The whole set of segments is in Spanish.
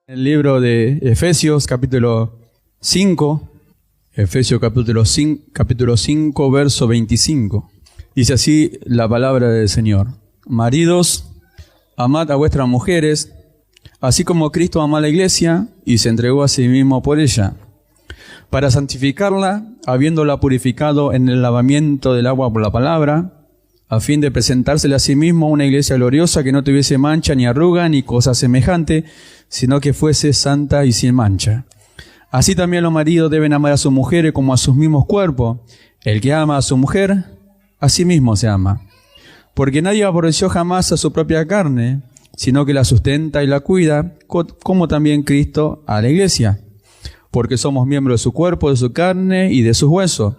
El libro de Efesios capítulo 5, capítulo 5, verso 25. Dice así la palabra del Señor. Maridos, amad a vuestras mujeres, así como Cristo amó a la iglesia y se entregó a sí mismo por ella, para santificarla, habiéndola purificado en el lavamiento del agua por la palabra, a fin de presentársela a sí mismo una iglesia gloriosa que no tuviese mancha ni arruga ni cosa semejante, sino que fuese santa y sin mancha. Así también los maridos deben amar a sus mujeres como a sus mismos cuerpos. El que ama a su mujer, a sí mismo se ama. Porque nadie aborreció jamás a su propia carne, sino que la sustenta y la cuida, como también Cristo a la iglesia. Porque somos miembros de su cuerpo, de su carne y de sus huesos.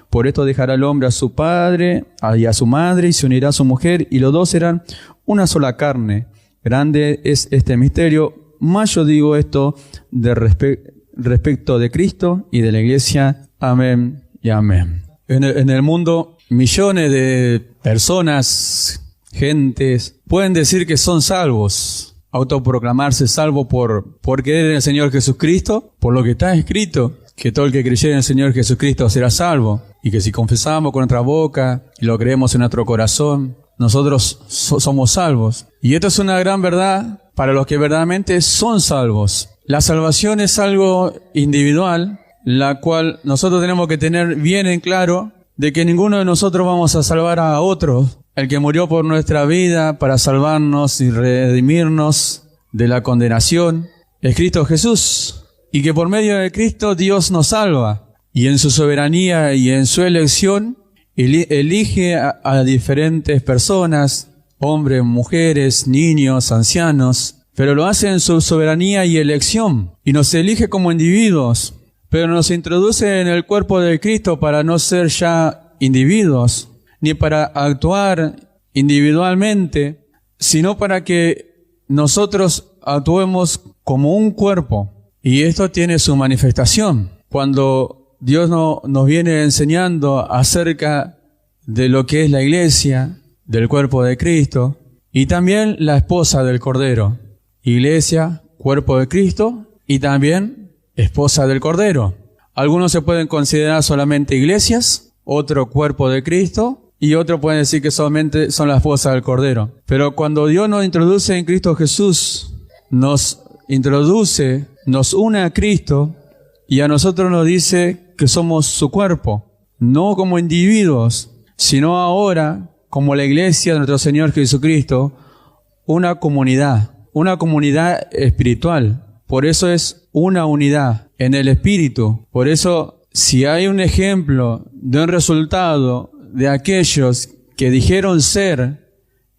Por esto dejará el hombre a su padre y a su madre, y se unirá a su mujer, y los dos serán una sola carne. Grande es este misterio, mas yo digo esto de respecto de Cristo y de la iglesia. Amén y amén. En el mundo, millones de personas, gentes, pueden decir que son salvos, autoproclamarse salvo por creer en el Señor Jesucristo, por lo que está escrito, que todo el que creyere en el Señor Jesucristo será salvo, y que si confesamos con nuestra boca y lo creemos en nuestro corazón, nosotros somos salvos. Y esto es una gran verdad para los que verdaderamente son salvos. La salvación es algo individual, la cual nosotros tenemos que tener bien en claro de que ninguno de nosotros vamos a salvar a otros. El que murió por nuestra vida para salvarnos y redimirnos de la condenación es Cristo Jesús. Y que por medio de Cristo Dios nos salva. Y en su soberanía y en su elección elige a diferentes personas, hombres, mujeres, niños, ancianos, pero lo hace en su soberanía y elección. Y nos elige como individuos, pero nos introduce en el cuerpo de Cristo para no ser ya individuos, ni para actuar individualmente, sino para que nosotros actuemos como un cuerpo. Y esto tiene su manifestación. Cuando Dios nos viene enseñando acerca de lo que es la iglesia, del cuerpo de Cristo, y también la esposa del Cordero. Iglesia, cuerpo de Cristo, y también esposa del Cordero. Algunos se pueden considerar solamente iglesias, otro cuerpo de Cristo, y otros pueden decir que solamente son la esposa del Cordero. Pero cuando Dios nos introduce en Cristo Jesús, nos une a Cristo, y a nosotros nos dice que somos su cuerpo, no como individuos, sino ahora como la iglesia de nuestro Señor Jesucristo, una comunidad espiritual. Por eso es una unidad en el espíritu. Por eso, si hay un ejemplo de un resultado de aquellos que dijeron ser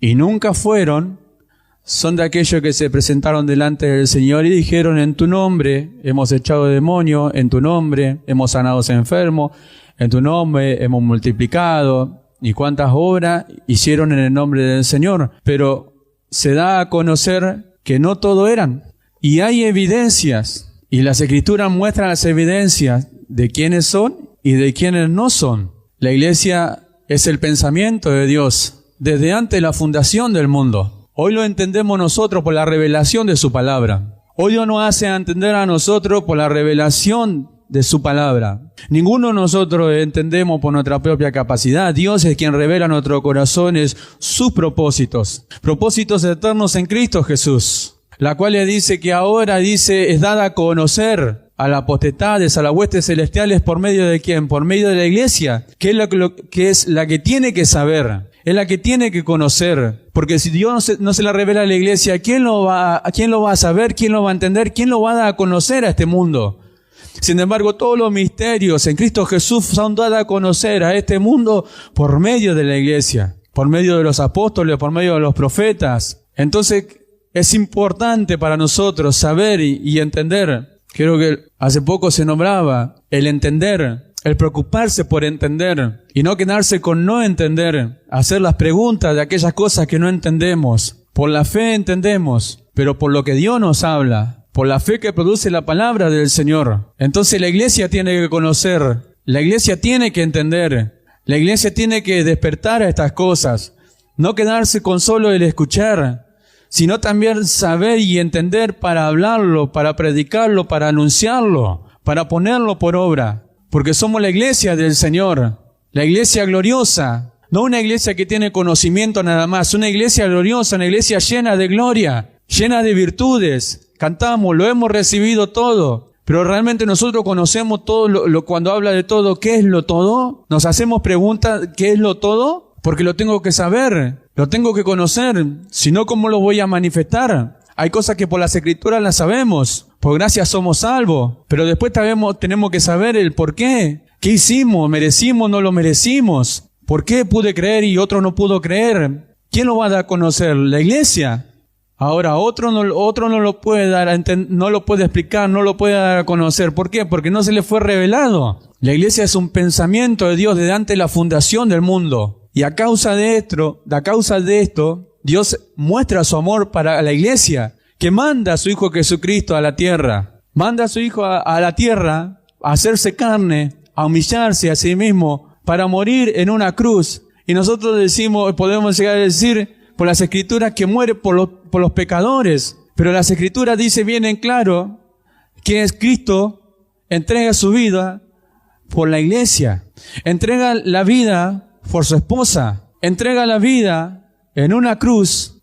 y nunca fueron, son de aquellos que se presentaron delante del Señor y dijeron: en tu nombre hemos echado demonios, en tu nombre hemos sanado a los enfermos, en tu nombre hemos multiplicado, y cuántas obras hicieron en el nombre del Señor. Pero se da a conocer que no todo eran. Y hay evidencias, y las Escrituras muestran las evidencias de quiénes son y de quiénes no son. La iglesia es el pensamiento de Dios desde antes de la fundación del mundo. Hoy lo entendemos nosotros por la revelación de su palabra. Hoy Dios nos hace entender a nosotros por la revelación de su palabra. Ninguno de nosotros entendemos por nuestra propia capacidad. Dios es quien revela a nuestros corazones sus propósitos eternos en Cristo Jesús, la cual le dice que ahora es dada a conocer a las potestades, a las huestes celestiales, ¿por medio de quién? Por medio de la iglesia, que es la que tiene que saber. Es la que tiene que conocer, porque si Dios no se la revela a la iglesia, ¿quién lo va a saber? ¿Quién lo va a entender? ¿Quién lo va a dar a conocer a este mundo? Sin embargo, todos los misterios en Cristo Jesús son dados a conocer a este mundo por medio de la iglesia, por medio de los apóstoles, por medio de los profetas. Entonces, es importante para nosotros saber y entender. Creo que hace poco se nombraba el entender, el preocuparse por entender y no quedarse con no entender, hacer las preguntas de aquellas cosas que no entendemos. Por la fe entendemos, pero por lo que Dios nos habla, por la fe que produce la palabra del Señor. Entonces la iglesia tiene que conocer, la iglesia tiene que entender, la iglesia tiene que despertar a estas cosas, no quedarse con solo el escuchar, sino también saber y entender para hablarlo, para predicarlo, para anunciarlo, para ponerlo por obra. Porque somos la iglesia del Señor, la iglesia gloriosa, no una iglesia que tiene conocimiento nada más, una iglesia gloriosa, una iglesia llena de gloria, llena de virtudes. Cantamos, lo hemos recibido todo, pero realmente nosotros conocemos todo cuando habla de todo. ¿Qué es lo todo? Nos hacemos preguntas, ¿qué es lo todo? Porque lo tengo que saber, lo tengo que conocer, si no, ¿cómo lo voy a manifestar? Hay cosas que por las Escrituras las sabemos, por gracia somos salvos, pero después tenemos que saber el por qué. ¿Qué hicimos? ¿Merecimos? ¿No lo merecimos? ¿Por qué pude creer y otro no pudo creer? ¿Quién lo va a dar a conocer? ¿La iglesia? Ahora, otro no lo puede dar no lo puede explicar, no lo puede dar a conocer. ¿Por qué? Porque no se le fue revelado. La iglesia es un pensamiento de Dios desde antes de la fundación del mundo. Y a causa de esto, Dios muestra su amor para la iglesia, que manda a su Hijo Jesucristo a la tierra. Manda a su Hijo a la tierra a hacerse carne, a humillarse a sí mismo, para morir en una cruz. Y nosotros podemos llegar a decir por las Escrituras que muere por los pecadores. Pero las Escrituras dice bien en claro que es Cristo entrega su vida por la iglesia. Entrega la vida por su esposa. Entrega la vida en una cruz,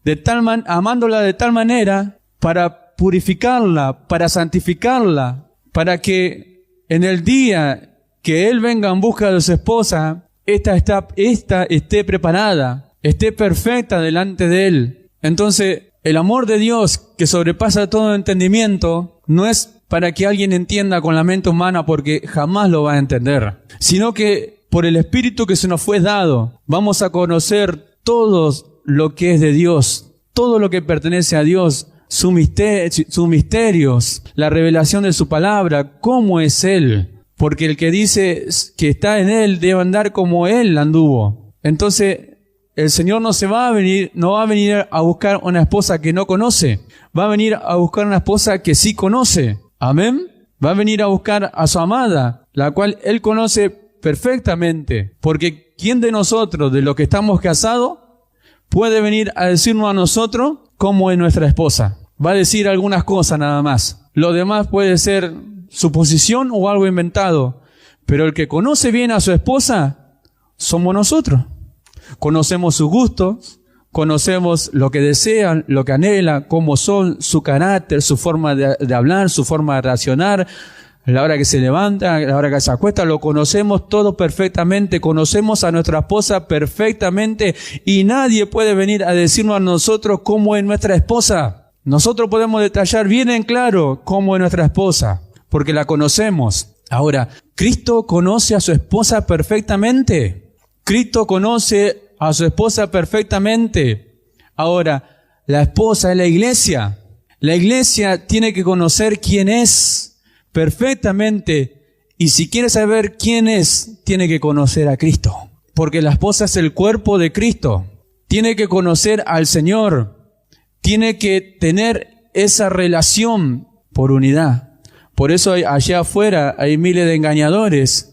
amándola de tal manera para purificarla, para santificarla, para que en el día que Él venga en busca de su esposa, esta esté preparada, esté perfecta delante de Él. Entonces, el amor de Dios, que sobrepasa todo entendimiento, no es para que alguien entienda con la mente humana, porque jamás lo va a entender, sino que por el Espíritu que se nos fue dado, vamos a conocer todo lo que es de Dios, todo lo que pertenece a Dios, sus misterios, la revelación de su palabra, cómo es Él. Porque el que dice que está en Él debe andar como Él anduvo. Entonces, el Señor no va a venir a buscar una esposa que no conoce. Va a venir a buscar una esposa que sí conoce. Amén. Va a venir a buscar a su amada, la cual Él conoce perfectamente. Porque ¿quién de nosotros, de los que estamos casados, puede venir a decirnos a nosotros cómo es nuestra esposa? Va a decir algunas cosas nada más. Lo demás puede ser suposición o algo inventado. Pero el que conoce bien a su esposa somos nosotros. Conocemos sus gustos, conocemos lo que desean, lo que anhela, cómo son, su carácter, su forma de hablar, su forma de reaccionar, la hora que se levanta, la hora que se acuesta, lo conocemos todo perfectamente, conocemos a nuestra esposa perfectamente y nadie puede venir a decirnos a nosotros cómo es nuestra esposa. Nosotros podemos detallar bien en claro cómo es nuestra esposa, porque la conocemos. Ahora, ¿Cristo conoce a su esposa perfectamente? Cristo conoce a su esposa perfectamente. Ahora, la esposa es la iglesia. La iglesia tiene que conocer quién es perfectamente. Y si quiere saber quién es, tiene que conocer a Cristo. Porque la esposa es el cuerpo de Cristo. Tiene que conocer al Señor. Tiene que tener esa relación por unidad. Por eso allá afuera hay miles de engañadores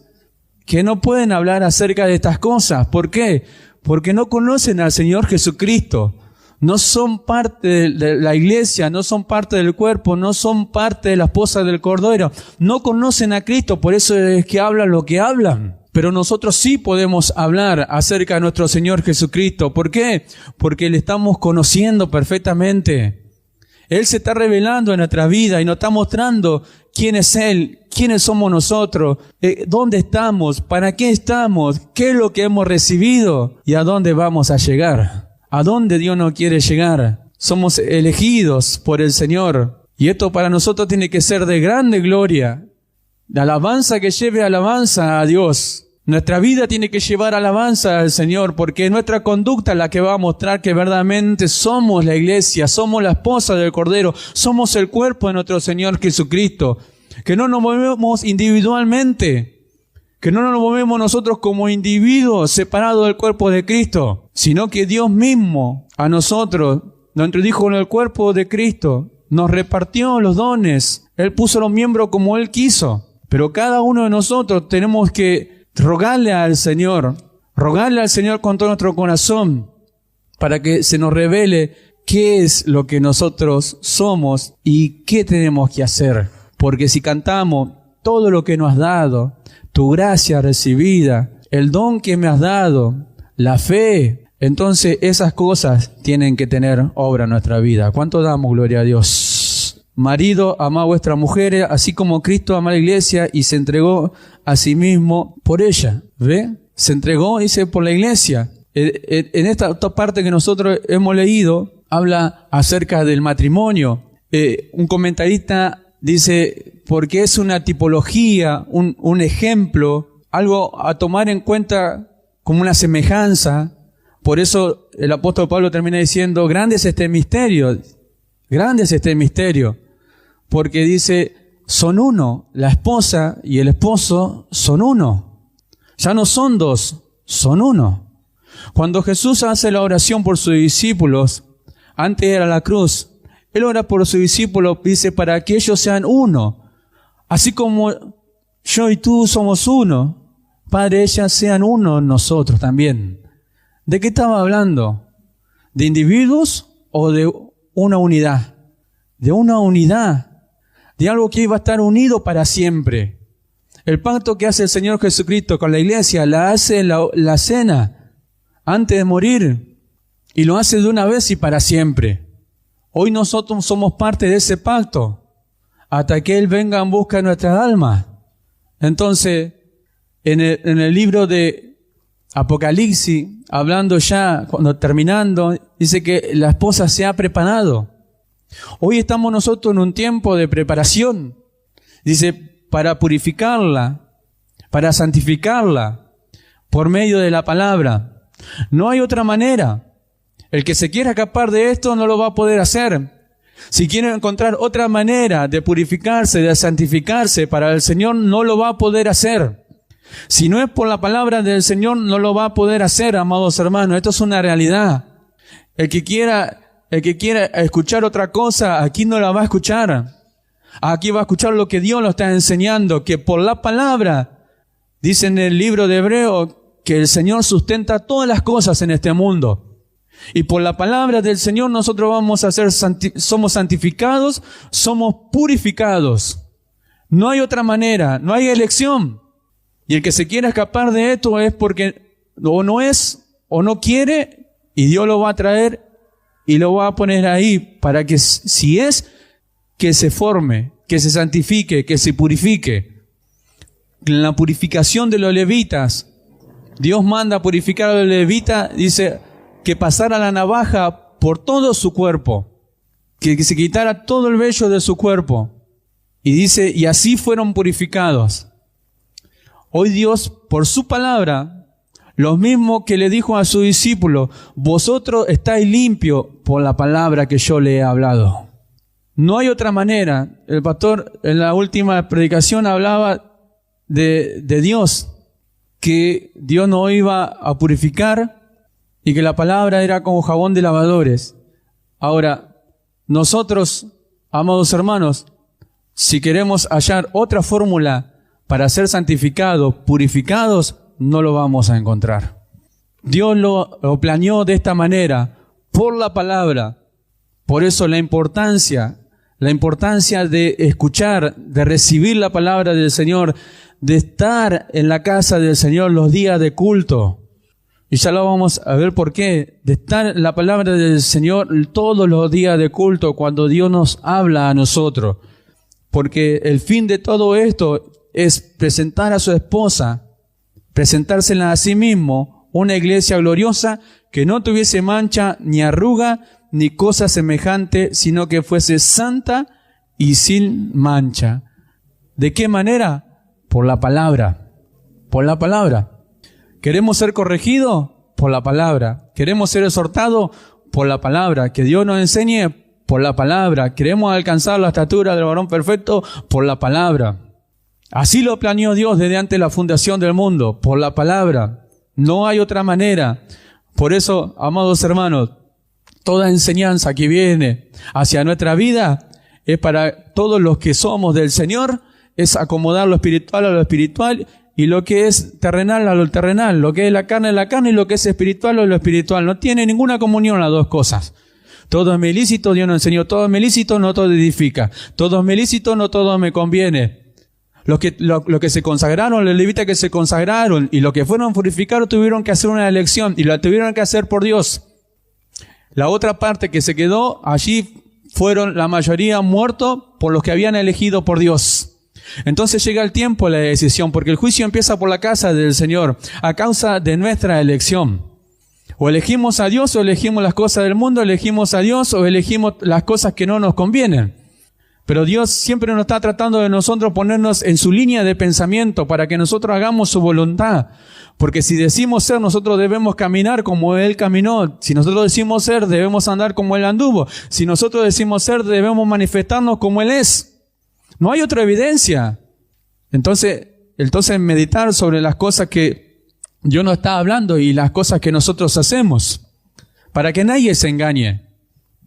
que no pueden hablar acerca de estas cosas. ¿Por qué? Porque no conocen al Señor Jesucristo. No son parte de la iglesia, no son parte del cuerpo, no son parte de la esposa del Cordero. No conocen a Cristo, por eso es que hablan lo que hablan. Pero nosotros sí podemos hablar acerca de nuestro Señor Jesucristo. ¿Por qué? Porque le estamos conociendo perfectamente. Él se está revelando en nuestra vida y nos está mostrando quién es Él, quiénes somos nosotros, dónde estamos, para qué estamos, qué es lo que hemos recibido y a dónde vamos a llegar, a dónde Dios nos quiere llegar. Somos elegidos por el Señor y esto para nosotros tiene que ser de grande gloria, de alabanza que lleve alabanza a Dios. Nuestra vida tiene que llevar alabanza al Señor, porque es nuestra conducta la que va a mostrar que verdaderamente somos la iglesia, somos la esposa del Cordero, somos el cuerpo de nuestro Señor Jesucristo. Que no nos movemos individualmente, que no nos movemos nosotros como individuos separados del cuerpo de Cristo, sino que Dios mismo a nosotros nos introdujo en el cuerpo de Cristo, nos repartió los dones, Él puso los miembros como Él quiso. Pero cada uno de nosotros tenemos que rogarle al Señor con todo nuestro corazón, para que se nos revele qué es lo que nosotros somos y qué tenemos que hacer. Porque si cantamos todo lo que nos has dado, tu gracia recibida, el don que me has dado, la fe, entonces esas cosas tienen que tener obra en nuestra vida. ¿Cuánto damos gloria a Dios? Marido, amad a vuestras mujeres, así como Cristo amó a la iglesia y se entregó a sí mismo por ella. ¿Ve? Se entregó, dice, por la iglesia. En esta parte que nosotros hemos leído, habla acerca del matrimonio. Un comentarista dice, porque es una tipología, un ejemplo, algo a tomar en cuenta como una semejanza. Por eso el apóstol Pablo termina diciendo, grande es este misterio, porque dice, son uno, la esposa y el esposo son uno. Ya no son dos, son uno. Cuando Jesús hace la oración por sus discípulos, antes era la cruz, Él ora por sus discípulos, dice, para que ellos sean uno. Así como yo y tú somos uno, Padre, ellas sean uno en nosotros también. ¿De qué estaba hablando? ¿De individuos o de una unidad? De una unidad, de algo que iba a estar unido para siempre. El pacto que hace el Señor Jesucristo con la iglesia, la hace en la cena, antes de morir, y lo hace de una vez y para siempre. Hoy nosotros somos parte de ese pacto, hasta que Él venga en busca de nuestras almas. Entonces, en el libro de Apocalipsis, hablando ya, cuando terminando, dice que la esposa se ha preparado. Hoy estamos nosotros en un tiempo de preparación. Dice, para purificarla, para santificarla, por medio de la palabra. No hay otra manera. El que se quiera escapar de esto no lo va a poder hacer. Si quiere encontrar otra manera de purificarse, de santificarse para el Señor, no lo va a poder hacer. Si no es por la palabra del Señor, no lo va a poder hacer, amados hermanos. Esto es una realidad. El que quiera escuchar otra cosa, aquí no la va a escuchar. Aquí va a escuchar lo que Dios lo está enseñando, que por la palabra, dice en el libro de Hebreos, que el Señor sustenta todas las cosas en este mundo. Y por la palabra del Señor nosotros vamos a ser, somos santificados, somos purificados. No hay otra manera, no hay elección. Y el que se quiera escapar de esto es porque o no es o no quiere, y Dios lo va a traer y lo va a poner ahí para que, si es, que se forme, que se santifique, que se purifique. En la purificación de los levitas, Dios manda a purificar a los levitas, dice que pasara la navaja por todo su cuerpo, que se quitara todo el vello de su cuerpo. Y dice, y así fueron purificados. Hoy Dios, por su palabra, lo mismo que le dijo a sus discípulos, vosotros estáis limpios por la palabra que yo le he hablado. No hay otra manera. El pastor en la última predicación hablaba de Dios, que Dios nos iba a purificar y que la palabra era como jabón de lavadores. Ahora, nosotros, amados hermanos, si queremos hallar otra fórmula para ser santificados, purificados, no lo vamos a encontrar. Dios lo planeó de esta manera, por la palabra. Por eso la importancia de escuchar, de recibir la palabra del Señor, de estar en la casa del Señor los días de culto. Y ya lo vamos a ver por qué. De estar en la palabra del Señor todos los días de culto, cuando Dios nos habla a nosotros. Porque el fin de todo esto es presentar a su esposa, presentársela a sí mismo, una iglesia gloriosa que no tuviese mancha, ni arruga, ni cosa semejante, sino que fuese santa y sin mancha. ¿De qué manera? Por la palabra. Por la palabra. ¿Queremos ser corregidos? Por la palabra. ¿Queremos ser exhortados? Por la palabra. Que Dios nos enseñe por la palabra. ¿Queremos alcanzar la estatura del varón perfecto? Por la palabra. Así lo planeó Dios desde antes de la fundación del mundo, por la palabra. No hay otra manera. Por eso, amados hermanos, toda enseñanza que viene hacia nuestra vida es para todos los que somos del Señor, es acomodar lo espiritual a lo espiritual y lo que es terrenal a lo terrenal, lo que es la carne a la carne y lo que es espiritual a lo espiritual. No tiene ninguna comunión las dos cosas. Todo es me lícito, Dios nos enseñó, todo es me lícito, no todo edifica. Todo es me lícito, no todo me conviene. Los que se consagraron, los levitas que se consagraron y los que fueron purificados tuvieron que hacer una elección y la tuvieron que hacer por Dios. La otra parte que se quedó allí fueron la mayoría muertos por los que habían elegido por Dios. Entonces llega el tiempo de la decisión, porque el juicio empieza por la casa del Señor, a causa de nuestra elección. O elegimos a Dios o elegimos las cosas del mundo, elegimos a Dios o elegimos las cosas que no nos convienen. Pero Dios siempre nos está tratando de nosotros ponernos en su línea de pensamiento para que nosotros hagamos su voluntad. Porque si decimos ser, nosotros debemos caminar como Él caminó. Si nosotros decimos ser, debemos andar como Él anduvo. Si nosotros decimos ser, debemos manifestarnos como Él es. No hay otra evidencia. Entonces meditar sobre las cosas que Dios nos está hablando y las cosas que nosotros hacemos. Para que nadie se engañe.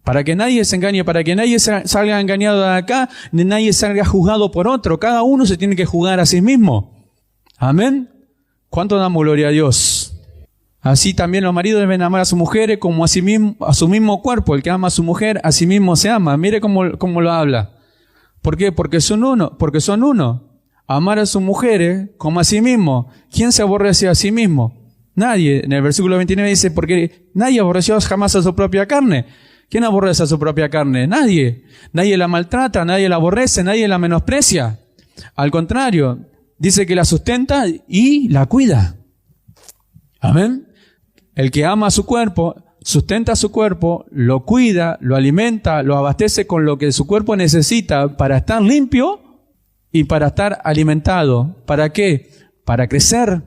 Para que nadie se engañe, para que nadie salga engañado de acá, ni nadie salga juzgado por otro. Cada uno se tiene que juzgar a sí mismo. Amén. ¿Cuánto damos gloria a Dios? Así también los maridos deben amar a sus mujeres como a sí mismo, a su mismo cuerpo. El que ama a su mujer, a sí mismo se ama. Mire cómo lo habla. ¿Por qué? Porque son uno. Amar a sus mujeres como a sí mismo. ¿Quién se aborrece a sí mismo? Nadie. En el versículo 29 dice, porque nadie aborreció jamás a su propia carne. ¿Quién aborrece a su propia carne? Nadie. Nadie la maltrata, nadie la aborrece, nadie la menosprecia. Al contrario, dice que la sustenta y la cuida. Amén. El que ama a su cuerpo, sustenta a su cuerpo, lo cuida, lo alimenta, lo abastece con lo que su cuerpo necesita para estar limpio y para estar alimentado. ¿Para qué? Para crecer.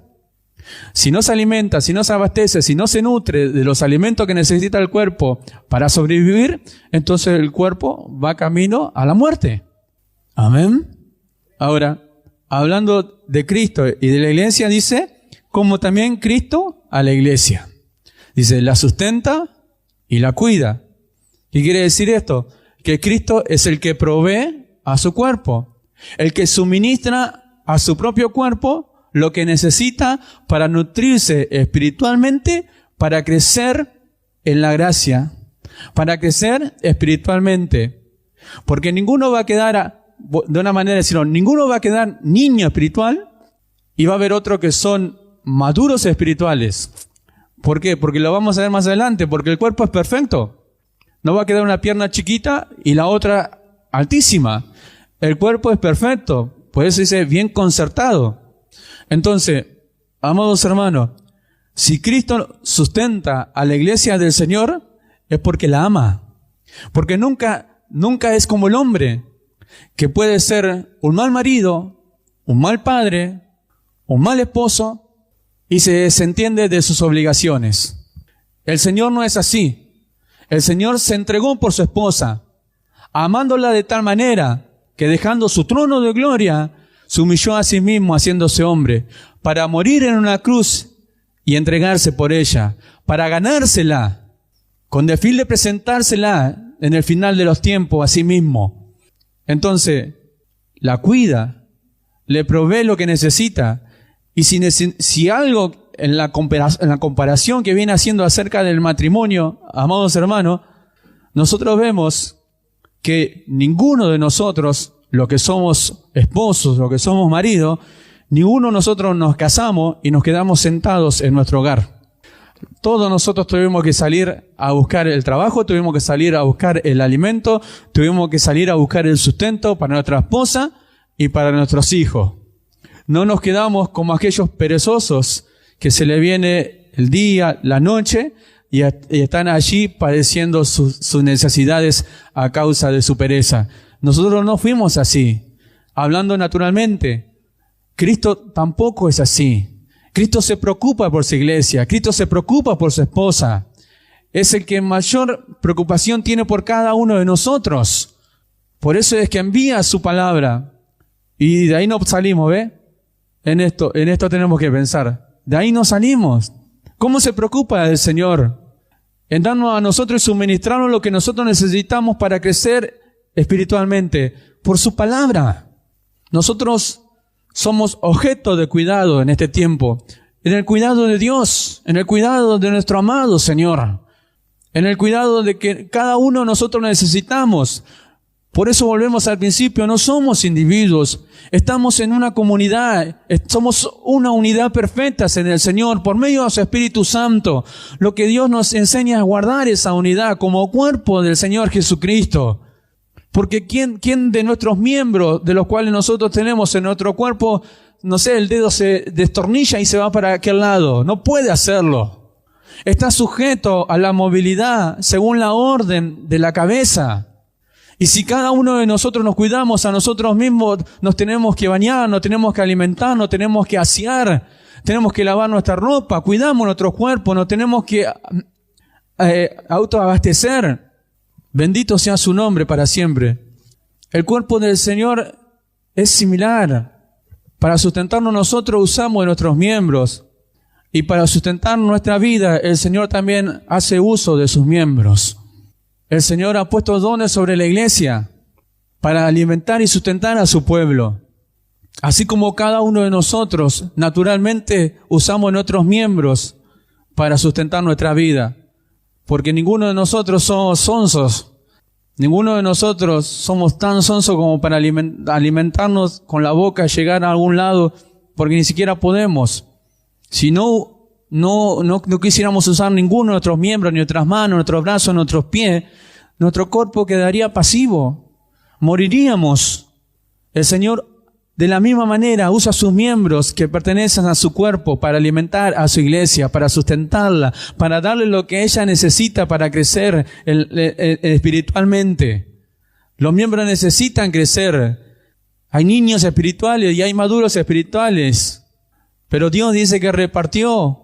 Si no se alimenta, si no se abastece, si no se nutre de los alimentos que necesita el cuerpo para sobrevivir, entonces el cuerpo va camino a la muerte. Amén. Ahora, hablando de Cristo y de la iglesia, dice, como también Cristo a la iglesia. Dice, la sustenta y la cuida. ¿Qué quiere decir esto? Que Cristo es el que provee a su cuerpo, el que suministra a su propio cuerpo lo que necesita para nutrirse espiritualmente, para crecer en la gracia, para crecer espiritualmente. Porque ninguno va a quedar, de una manera de decirlo, ninguno va a quedar niño espiritual y va a haber otros que son maduros espirituales. ¿Por qué? Porque lo vamos a ver más adelante, porque el cuerpo es perfecto. No va a quedar una pierna chiquita y la otra altísima. El cuerpo es perfecto, por eso dice bien concertado. Entonces, amados hermanos, si Cristo sustenta a la iglesia del Señor, es porque la ama. Porque nunca es como el hombre, que puede ser un mal marido, un mal padre, un mal esposo, y se desentiende de sus obligaciones. El Señor no es así. El Señor se entregó por su esposa, amándola de tal manera que dejando su trono de gloria, se humilló a sí mismo haciéndose hombre, para morir en una cruz y entregarse por ella, para ganársela, con el fin de presentársela en el final de los tiempos a sí mismo. Entonces, la cuida, le provee lo que necesita, y si algo en la comparación que viene haciendo acerca del matrimonio, amados hermanos, nosotros vemos que ninguno de nosotros, los que somos esposos, los que somos maridos, ninguno de nosotros nos casamos y nos quedamos sentados en nuestro hogar. Todos nosotros tuvimos que salir a buscar el trabajo, tuvimos que salir a buscar el alimento, tuvimos que salir a buscar el sustento para nuestra esposa y para nuestros hijos. No nos quedamos como aquellos perezosos que se le viene el día, la noche y están allí padeciendo sus necesidades a causa de su pereza. Nosotros no fuimos así, hablando naturalmente. Cristo tampoco es así. Cristo se preocupa por su iglesia, Cristo se preocupa por su esposa. Es el que mayor preocupación tiene por cada uno de nosotros. Por eso es que envía su palabra. Y de ahí no salimos, ¿ve? En esto tenemos que pensar. De ahí no salimos. ¿Cómo se preocupa el Señor? En darnos a nosotros y suministrarnos lo que nosotros necesitamos para crecer espiritualmente, por su palabra. Nosotros somos objeto de cuidado en este tiempo, en el cuidado de Dios, en el cuidado de nuestro amado Señor. en el cuidado de que cada uno de nosotros necesitamos. Por eso volvemos al principio, no somos individuos, estamos en una comunidad, somos una unidad perfecta en el Señor, por medio de su Espíritu Santo. Lo que Dios nos enseña es guardar esa unidad como cuerpo del Señor Jesucristo. Porque ¿quién de nuestros miembros, de los cuales nosotros tenemos en nuestro cuerpo, no sé, el dedo se destornilla y se va para aquel lado? No puede hacerlo. Está sujeto a la movilidad según la orden de la cabeza. Y si cada uno de nosotros nos cuidamos a nosotros mismos, nos tenemos que bañar, nos tenemos que alimentar, nos tenemos que asear, tenemos que lavar nuestra ropa, cuidamos nuestro cuerpo, nos tenemos que autoabastecer. Bendito sea su nombre para siempre. El cuerpo del Señor es similar. Para sustentarnos nosotros usamos de nuestros miembros. Y para sustentar nuestra vida, el Señor también hace uso de sus miembros. El Señor ha puesto dones sobre la iglesia para alimentar y sustentar a su pueblo. Así como cada uno de nosotros, naturalmente, usamos nuestros miembros para sustentar nuestra vida. Porque ninguno de nosotros somos sonsos. Ninguno de nosotros somos tan sonsos como para alimentarnos con la boca, llegar a algún lado, porque ni siquiera podemos. Si no quisiéramos usar ninguno de nuestros miembros, ni nuestras manos, nuestros brazos, nuestros pies, nuestro cuerpo quedaría pasivo. Moriríamos. El Señor, de la misma manera, usa sus miembros que pertenecen a su cuerpo para alimentar a su iglesia, para sustentarla, para darle lo que ella necesita para crecer espiritualmente. Los miembros necesitan crecer. Hay niños espirituales y hay maduros espirituales. Pero Dios dice que repartió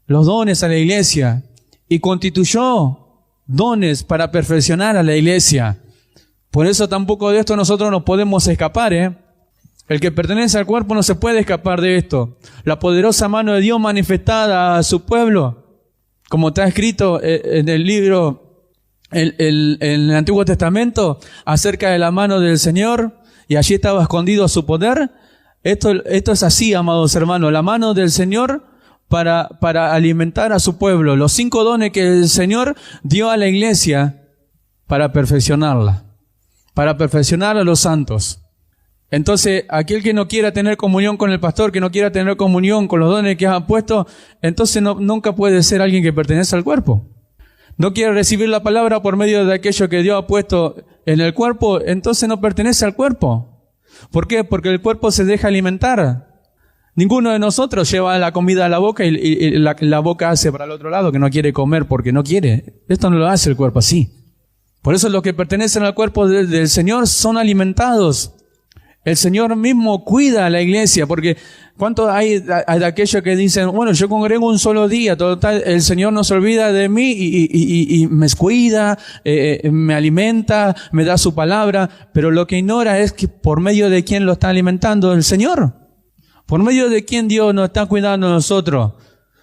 los dones a la iglesia y constituyó dones para perfeccionar a la iglesia. Por eso tampoco de esto nosotros nos podemos escapar, El que pertenece al cuerpo no se puede escapar de esto. La poderosa mano de Dios manifestada a su pueblo, como está escrito en el libro, en el Antiguo Testamento, acerca de la mano del Señor, y allí estaba escondido su poder. Esto es así, amados hermanos, la mano del Señor para alimentar a su pueblo. Los 5 dones que el Señor dio a la iglesia para perfeccionarla, para perfeccionar a los santos. Entonces, aquel que no quiera tener comunión con el pastor, que no quiera tener comunión con los dones que ha puesto, entonces nunca puede ser alguien que pertenece al cuerpo. No quiere recibir la palabra por medio de aquello que Dios ha puesto en el cuerpo, entonces no pertenece al cuerpo. ¿Por qué? Porque el cuerpo se deja alimentar. Ninguno de nosotros lleva la comida a la boca y la boca hace para el otro lado, que no quiere comer porque no quiere. Esto no lo hace el cuerpo así. Por eso los que pertenecen al cuerpo del Señor son alimentados. El Señor mismo cuida a la iglesia, porque ¿cuánto hay de aquellos que dicen, bueno, yo congrego un solo día, total, el Señor no se olvida de mí y me cuida, me alimenta, me da su palabra, pero lo que ignora es que por medio de quién lo está alimentando el Señor, por medio de quién Dios nos está cuidando a nosotros,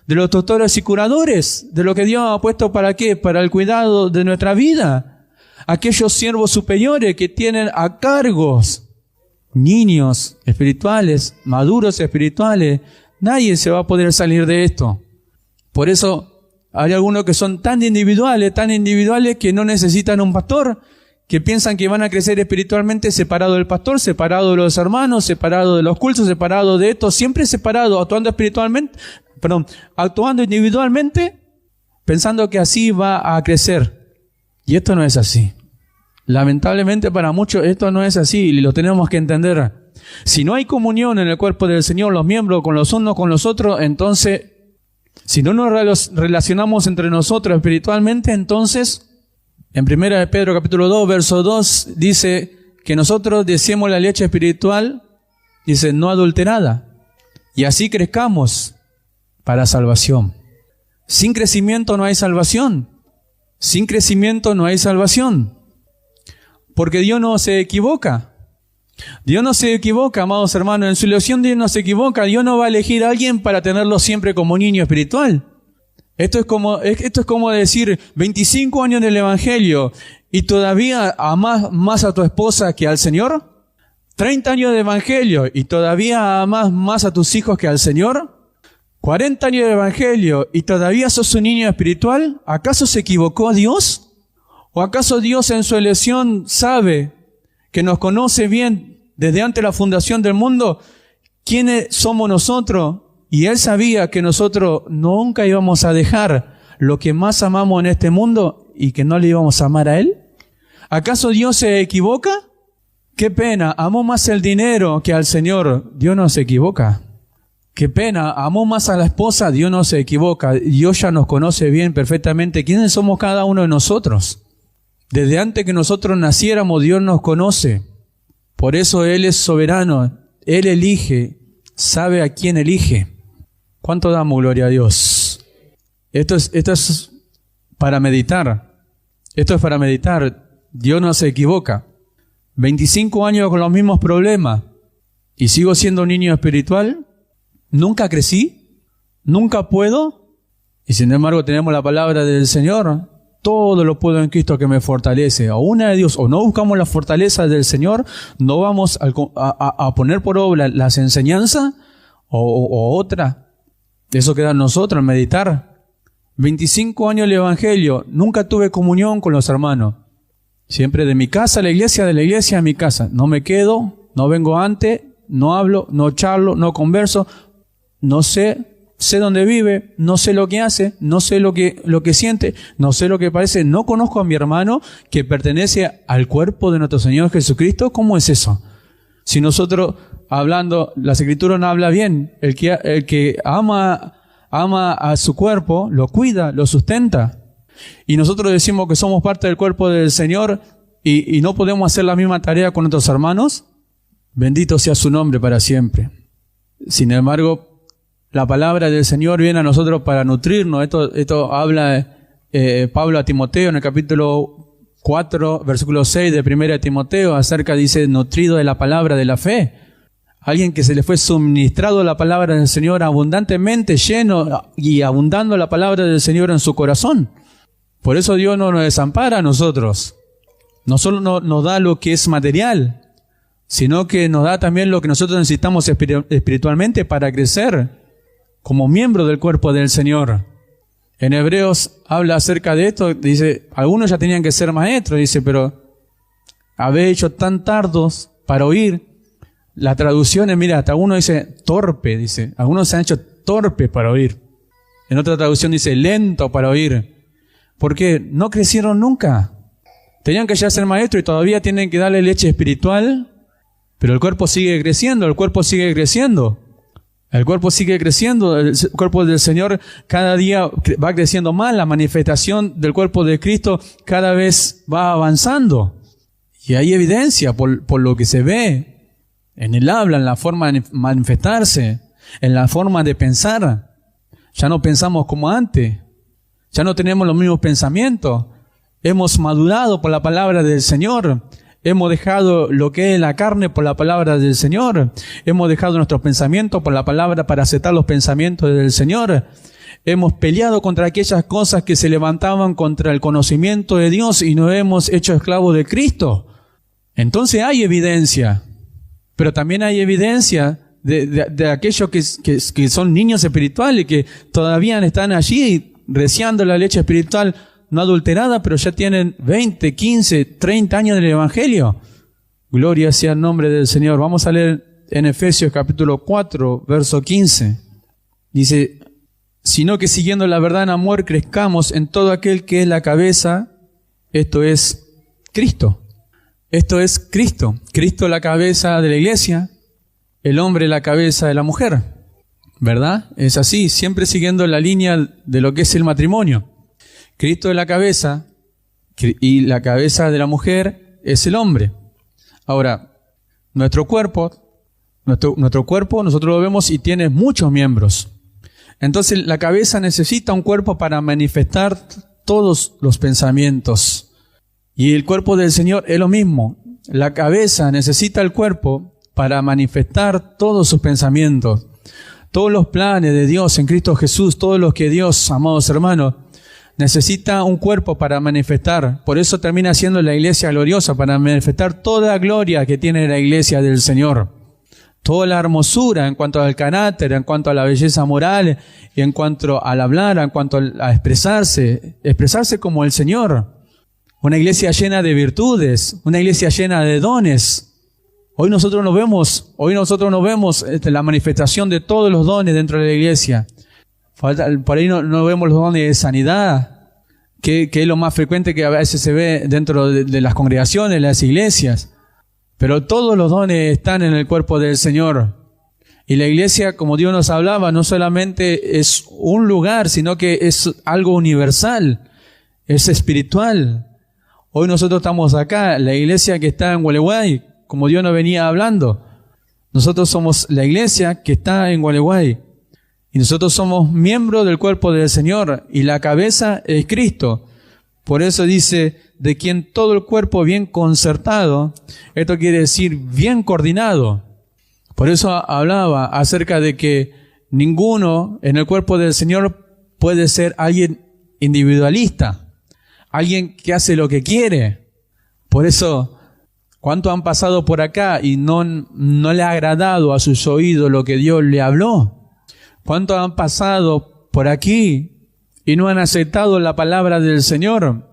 de los tutores y curadores, de lo que Dios ha puesto para qué, para el cuidado de nuestra vida, aquellos siervos superiores que tienen a cargos niños espirituales, maduros espirituales. Nadie se va a poder salir de esto. Por eso hay algunos que son tan individuales que no necesitan un pastor, que piensan que van a crecer espiritualmente separado del pastor, separado de los hermanos, separado de los cultos, separado de esto, siempre separado, actuando individualmente, pensando que así va a crecer. Y esto no es así. Lamentablemente para muchos esto no es así y lo tenemos que entender. Si no hay comunión en el cuerpo del Señor, los miembros con los unos con los otros, entonces, si no nos relacionamos entre nosotros espiritualmente, entonces, en 1 de Pedro capítulo 2, verso 2, dice que nosotros deseemos la leche espiritual, dice, no adulterada, y así crezcamos para salvación. Sin crecimiento no hay salvación. Sin crecimiento no hay salvación. Porque Dios no se equivoca. Dios no se equivoca, amados hermanos. En su elección Dios no se equivoca. Dios no va a elegir a alguien para tenerlo siempre como niño espiritual. Esto es como decir 25 años del Evangelio y todavía amás más a tu esposa que al Señor. 30 años de Evangelio y todavía amás más a tus hijos que al Señor. 40 años de evangelio y todavía sos un niño espiritual. ¿Acaso se equivocó Dios? ¿O acaso Dios en su elección sabe que nos conoce bien desde antes de la fundación del mundo? ¿Quiénes somos nosotros? Y Él sabía que nosotros nunca íbamos a dejar lo que más amamos en este mundo y que no le íbamos a amar a Él. ¿Acaso Dios se equivoca? ¡Qué pena! Amó más el dinero que al Señor. Dios no se equivoca. ¡Qué pena! Amó más a la esposa. Dios no se equivoca. Dios ya nos conoce bien, perfectamente. ¿Quiénes somos cada uno de nosotros? Desde antes que nosotros naciéramos, Dios nos conoce. Por eso Él es soberano. Él elige, sabe a quién elige. ¿Cuánto damos gloria a Dios? Esto es para meditar. Esto es para meditar. Dios no se equivoca. 25 años con los mismos problemas y sigo siendo un niño espiritual. Nunca crecí, nunca puedo, y sin embargo tenemos la palabra del Señor. Todo lo puedo en Cristo que me fortalece. O una de Dios, o no buscamos la fortaleza del Señor, no vamos a poner por obra las enseñanzas, o otra. Eso queda en nosotros, en meditar. 25 años el Evangelio, nunca tuve comunión con los hermanos. Siempre de mi casa a la iglesia, de la iglesia a mi casa. No me quedo, no vengo antes, no hablo, no charlo, no converso, no sé dónde vive, no sé lo que hace, no sé lo que siente, no sé lo que parece, no conozco a mi hermano que pertenece al cuerpo de nuestro Señor Jesucristo. ¿Cómo es eso? Si nosotros hablando, las Escrituras no habla bien, el que ama a su cuerpo, lo cuida, lo sustenta. Y nosotros decimos que somos parte del cuerpo del Señor y no podemos hacer la misma tarea con nuestros hermanos. Bendito sea su nombre para siempre. Sin embargo, la palabra del Señor viene a nosotros para nutrirnos. Esto habla Pablo a Timoteo en el capítulo 4, versículo 6 de 1 Timoteo, acerca, dice, nutrido de la palabra de la fe. Alguien que se le fue suministrado la palabra del Señor abundantemente, lleno y abundando la palabra del Señor en su corazón. Por eso Dios no nos desampara a nosotros. No solo nos da lo que es material, sino que nos da también lo que nosotros necesitamos espiritualmente para crecer como miembro del cuerpo del Señor. En Hebreos habla acerca de esto, dice, algunos ya tenían que ser maestros, dice, pero habéis hecho tan tardos para oír. Las traducciones, mira, hasta uno dice torpe, dice, algunos se han hecho torpes para oír. En otra traducción dice lento para oír. Porque no crecieron nunca. Tenían que ya ser maestros y todavía tienen que darle leche espiritual, pero el cuerpo sigue creciendo, el cuerpo sigue creciendo. El cuerpo sigue creciendo, el cuerpo del Señor cada día va creciendo más, la manifestación del cuerpo de Cristo cada vez va avanzando. Y hay evidencia por lo que se ve en el habla, en la forma de manifestarse, en la forma de pensar. Ya no pensamos como antes. Ya no tenemos los mismos pensamientos. Hemos madurado por la palabra del Señor. Hemos dejado lo que es la carne por la palabra del Señor. Hemos dejado nuestros pensamientos por la palabra para aceptar los pensamientos del Señor. Hemos peleado contra aquellas cosas que se levantaban contra el conocimiento de Dios y nos hemos hecho esclavos de Cristo. Entonces hay evidencia. Pero también hay evidencia de aquellos que son niños espirituales, que todavía están allí reciando la leche espiritual no adulterada, pero ya tienen 20, 15, 30 años del Evangelio. Gloria sea el nombre del Señor. Vamos a leer en Efesios capítulo 4, verso 15. Dice, sino que siguiendo la verdad en amor crezcamos en todo aquel que es la cabeza, esto es Cristo. Esto es Cristo. Cristo la cabeza de la iglesia, el hombre la cabeza de la mujer. ¿Verdad? Es así, siempre siguiendo la línea de lo que es el matrimonio. Cristo es la cabeza y la cabeza de la mujer es el hombre. Ahora, nuestro cuerpo nosotros lo vemos y tiene muchos miembros. Entonces la cabeza necesita un cuerpo para manifestar todos los pensamientos. Y el cuerpo del Señor es lo mismo. La cabeza necesita el cuerpo para manifestar todos sus pensamientos. Todos los planes de Dios en Cristo Jesús, todos los que Dios, amados hermanos, necesita un cuerpo para manifestar. Por eso termina siendo la iglesia gloriosa, para manifestar toda gloria que tiene la iglesia del Señor. toda la hermosura en cuanto al carácter, en cuanto a la belleza moral, y en cuanto al hablar, en cuanto a expresarse como el Señor. Una iglesia llena de virtudes, una iglesia llena de dones. Hoy nosotros no vemos la manifestación de todos los dones dentro de la iglesia. Por ahí no vemos los dones de sanidad, que es lo más frecuente que a veces se ve dentro de las congregaciones, las iglesias. Pero todos los dones están en el cuerpo del Señor. Y la iglesia, como Dios nos hablaba, no solamente es un lugar, sino que es algo universal, es espiritual. Hoy nosotros estamos acá, la iglesia que está en Gualeguay, como Dios nos venía hablando. Nosotros somos la iglesia que está en Gualeguay. Y nosotros somos miembros del cuerpo del Señor. Y la cabeza es Cristo. Por eso dice, de quien todo el cuerpo bien concertado, esto quiere decir bien coordinado. Por eso hablaba acerca de que ninguno en el cuerpo del Señor puede ser alguien individualista, alguien que hace lo que quiere. Por eso, ¿cuántos han pasado por acá y no le ha agradado a sus oídos lo que Dios le habló? ¿Cuántos han pasado por aquí y no han aceptado la palabra del Señor?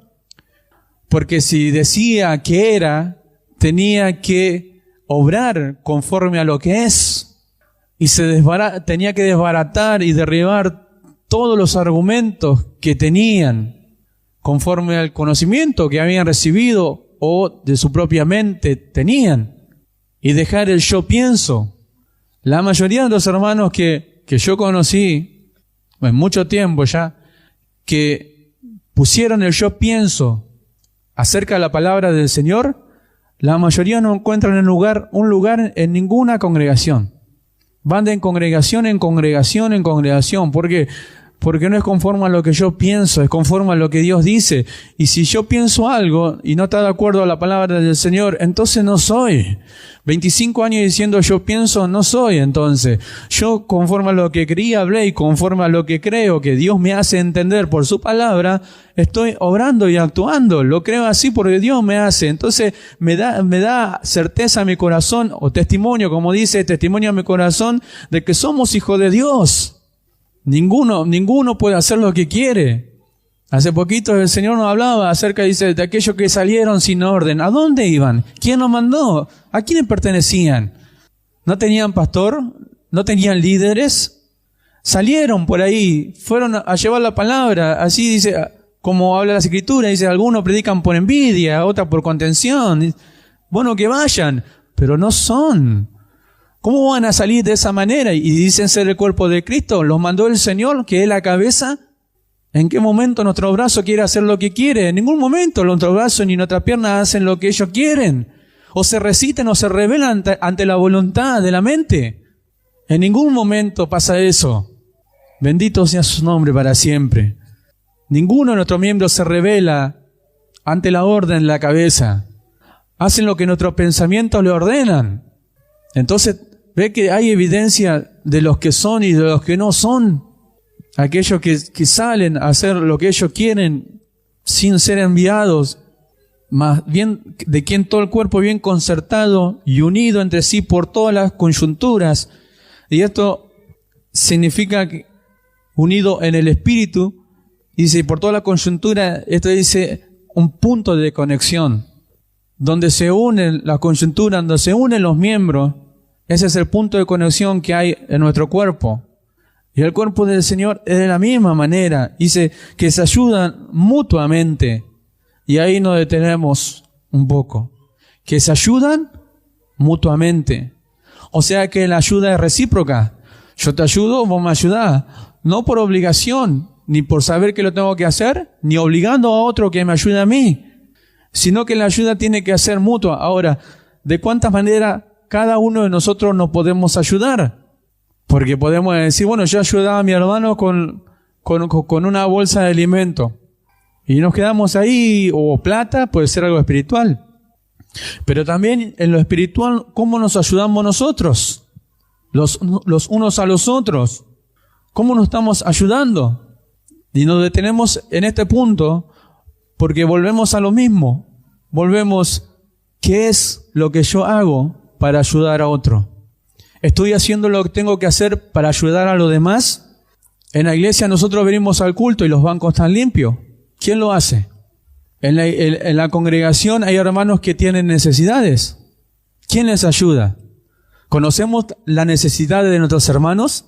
Porque si decía que era, tenía que obrar conforme a lo que es. Y tenía que desbaratar y derribar todos los argumentos que tenían conforme al conocimiento que habían recibido o de su propia mente tenían. Y dejar el yo pienso. La mayoría de los hermanos que yo conocí, en mucho tiempo ya, que pusieron el yo pienso acerca de la palabra del Señor, la mayoría no encuentran un lugar en ninguna congregación. Van de congregación en congregación en congregación. ¿Por qué? Porque no es conforme a lo que yo pienso, es conforme a lo que Dios dice. Y si yo pienso algo y no está de acuerdo a la palabra del Señor, entonces no soy. 25 años diciendo yo pienso, no soy entonces. Yo conforme a lo que creí hablé y conforme a lo que creo que Dios me hace entender por su palabra, estoy obrando y actuando. Lo creo así porque Dios me hace. Entonces me da certeza a mi corazón, o testimonio, como dice, testimonio a mi corazón de que somos hijos de Dios. Ninguno puede hacer lo que quiere. Hace poquito el Señor nos hablaba acerca, dice, de aquellos que salieron sin orden. ¿A dónde iban? ¿Quién los mandó? ¿A quiénes pertenecían? ¿No tenían pastor? ¿No tenían líderes? Salieron por ahí, fueron a llevar la palabra. Así dice, como habla la Escritura, dice, algunos predican por envidia, otros por contención. Bueno, que vayan, pero no son. ¿Cómo van a salir de esa manera? Y dicen ser el cuerpo de Cristo. ¿Los mandó el Señor, que es la cabeza? ¿En qué momento nuestro brazo quiere hacer lo que quiere? En ningún momento nuestro brazo ni nuestra pierna hacen lo que ellos quieren. O se resisten o se rebelan ante la voluntad de la mente. En ningún momento pasa eso. Bendito sea su nombre para siempre. Ninguno de nuestros miembros se rebela ante la orden de la cabeza. Hacen lo que nuestros pensamientos le ordenan. Entonces, ve que hay evidencia de los que son y de los que no son. Aquellos que salen a hacer lo que ellos quieren sin ser enviados. Más bien de quien todo el cuerpo bien concertado y unido entre sí por todas las coyunturas. Y esto significa que unido en el espíritu. Dice, por toda la coyuntura, esto dice un punto de conexión. Donde se unen las coyunturas, donde se unen los miembros. Ese es el punto de conexión que hay en nuestro cuerpo. Y el cuerpo del Señor es de la misma manera. Dice que se ayudan mutuamente. Y ahí nos detenemos un poco. Que se ayudan mutuamente. O sea que la ayuda es recíproca. Yo te ayudo, vos me ayudás. No por obligación, ni por saber que lo tengo que hacer, ni obligando a otro que me ayude a mí. Sino que la ayuda tiene que ser mutua. Ahora, ¿de cuántas maneras cada uno de nosotros nos podemos ayudar? Porque podemos decir, bueno, yo ayudaba a mi hermano con una bolsa de alimento. Y nos quedamos ahí, o plata, puede ser algo espiritual. Pero también en lo espiritual, ¿cómo nos ayudamos nosotros? Los unos a los otros. ¿Cómo nos estamos ayudando? Y nos detenemos en este punto porque volvemos a lo mismo. Volvemos, ¿qué es lo que yo hago para ayudar a otro? ¿Estoy haciendo lo que tengo que hacer para ayudar a los demás? En la iglesia nosotros venimos al culto y los bancos están limpios. ¿Quién lo hace? En la congregación hay hermanos que tienen necesidades. ¿Quién les ayuda? ¿Conocemos la necesidad de nuestros hermanos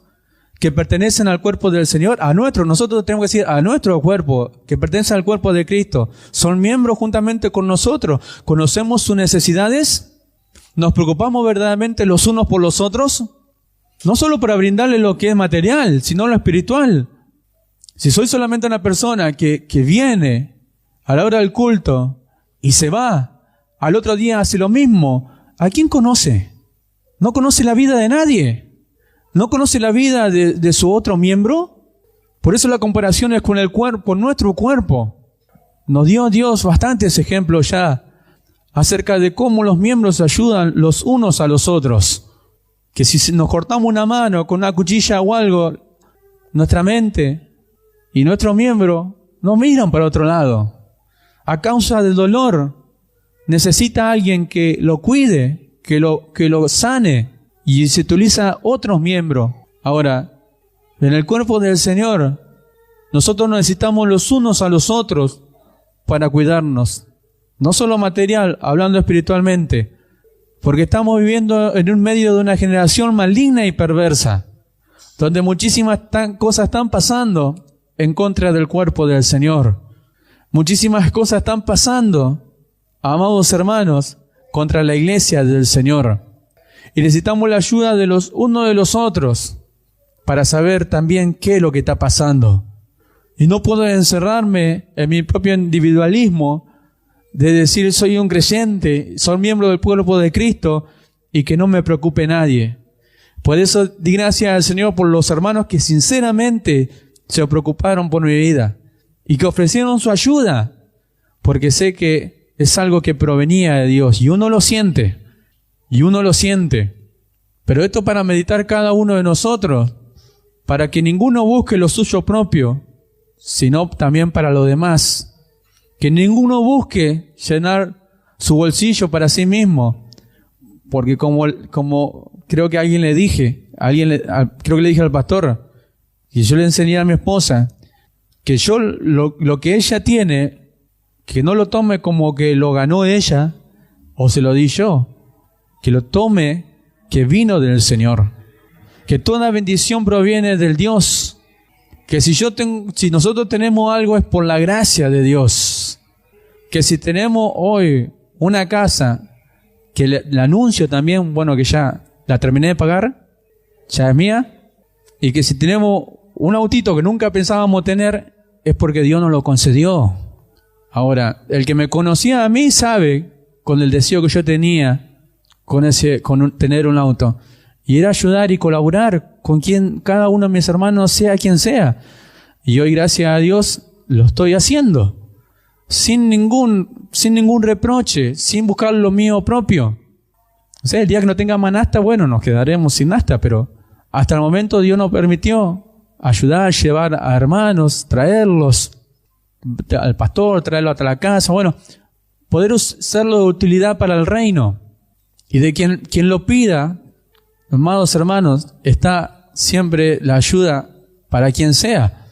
que pertenecen al cuerpo del Señor? Nosotros tenemos que decir a nuestro cuerpo, que pertenece al cuerpo de Cristo. Son miembros juntamente con nosotros. ¿Conocemos sus necesidades? ¿Nos preocupamos verdaderamente los unos por los otros? No solo para brindarle lo que es material, sino lo espiritual. Si soy solamente una persona que viene a la hora del culto y se va, al otro día hace lo mismo, ¿a quién conoce? No conoce la vida de nadie. ¿No conoce la vida de su otro miembro? Por eso la comparación es con el cuerpo, nuestro cuerpo. Nos dio Dios bastantes ejemplos ya acerca de cómo los miembros ayudan los unos a los otros. Que si nos cortamos una mano con una cuchilla o algo, nuestra mente y nuestro miembro no miran para otro lado. A causa del dolor, necesita alguien que lo cuide, que lo sane, y se utiliza otros miembros. Ahora, en el cuerpo del Señor, nosotros necesitamos los unos a los otros para cuidarnos. No solo material, hablando espiritualmente. Porque estamos viviendo en un medio de una generación maligna y perversa, donde muchísimas cosas están pasando en contra del cuerpo del Señor. Muchísimas cosas están pasando, amados hermanos, contra la iglesia del Señor. Y necesitamos la ayuda de los unos de los otros para saber también qué es lo que está pasando. Y no puedo encerrarme en mi propio individualismo de decir soy un creyente, soy miembro del cuerpo de Cristo y que no me preocupe nadie. Por eso di gracias al Señor por los hermanos que sinceramente se preocuparon por mi vida y que ofrecieron su ayuda, porque sé que es algo que provenía de Dios y uno lo siente. Pero esto para meditar cada uno de nosotros, para que ninguno busque lo suyo propio, sino también para los demás. Que ninguno busque llenar su bolsillo para sí mismo, porque como creo que alguien le dije, creo que le dije al pastor, y yo le enseñé a mi esposa, que yo lo que ella tiene, que no lo tome como que lo ganó ella, o se lo di yo, que lo tome que vino del Señor, que toda bendición proviene del Dios, que si nosotros tenemos algo es por la gracia de Dios, que si tenemos hoy una casa, que le anuncio también, bueno, que ya la terminé de pagar, ya es mía, y que si tenemos un autito que nunca pensábamos tener, es porque Dios nos lo concedió. Ahora, el que me conocía a mí sabe, con el deseo que yo tenía, con tener un auto, y era ayudar y colaborar con cada uno de mis hermanos, sea quien sea. Y hoy, gracias a Dios, lo estoy haciendo. Sin ningún reproche, sin buscar lo mío propio. O sea, el día que no tenga más nafta, bueno, nos quedaremos sin nafta, pero hasta el momento Dios nos permitió ayudar, llevar a hermanos, traerlos al pastor, traerlo hasta la casa, bueno, poder hacerlo de utilidad para el reino. Y de quien lo pida, amados hermanos, está siempre la ayuda para quien sea.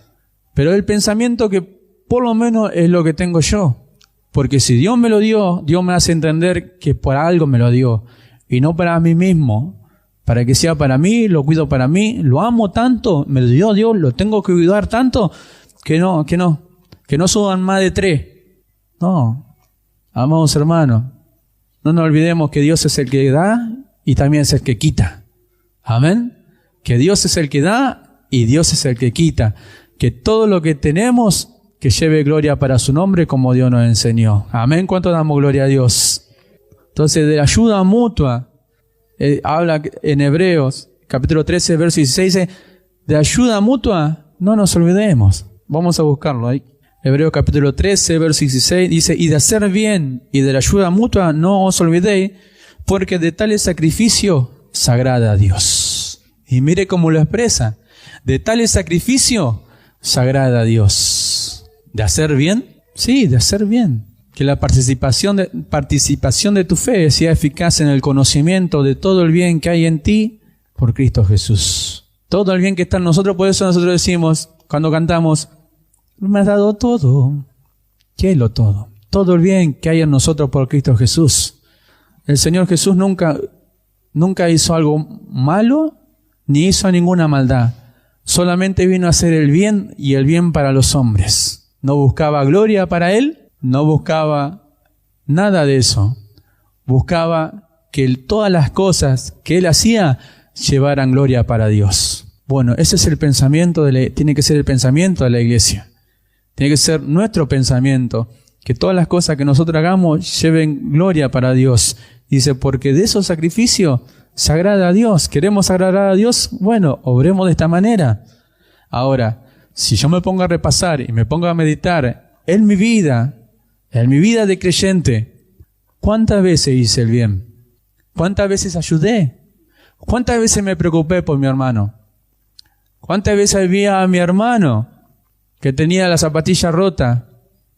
Pero el pensamiento que por lo menos es lo que tengo yo. Porque si Dios me lo dio, Dios me hace entender que por algo me lo dio. Y no para mí mismo. Para que sea para mí, lo cuido para mí. Lo amo tanto, me lo dio Dios, lo tengo que cuidar tanto, que no suban más de 3. No, amados hermanos, no nos olvidemos que Dios es el que da y también es el que quita. Amén. Que Dios es el que da y Dios es el que quita. Que todo lo que tenemos, que lleve gloria para su nombre como Dios nos enseñó. Amén. ¿Cuánto damos gloria a Dios? Entonces, de ayuda mutua, habla en Hebreos, capítulo 13, verso 16, dice, de ayuda mutua, no nos olvidemos. Vamos a buscarlo ahí. Hebreos capítulo 13, verso 16, dice, y de hacer bien y de la ayuda mutua no os olvidéis, porque de tal sacrificio se agrada a Dios. Y mire cómo lo expresa. De tal sacrificio se agrada a Dios. ¿De hacer bien? Sí, de hacer bien. Que la participación de tu fe sea eficaz en el conocimiento de todo el bien que hay en ti por Cristo Jesús. Todo el bien que está en nosotros, por eso nosotros decimos, cuando cantamos, me has dado todo. ¿Qué es lo todo? Todo el bien que hay en nosotros por Cristo Jesús. El Señor Jesús nunca hizo algo malo, ni hizo ninguna maldad. Solamente vino a hacer el bien y el bien para los hombres. No buscaba gloria para Él, no buscaba nada de eso. Buscaba que todas las cosas que Él hacía llevaran gloria para Dios. Bueno, ese es el pensamiento, tiene que ser el pensamiento de la iglesia. Tiene que ser nuestro pensamiento, que todas las cosas que nosotros hagamos lleven gloria para Dios. Dice, porque de esos sacrificios se agrada a Dios. ¿Queremos agradar a Dios? Bueno, obremos de esta manera. Ahora, si yo me pongo a repasar y me pongo a meditar en mi vida de creyente, ¿cuántas veces hice el bien? ¿Cuántas veces ayudé? ¿Cuántas veces me preocupé por mi hermano? ¿Cuántas veces vi a mi hermano que tenía la zapatilla rota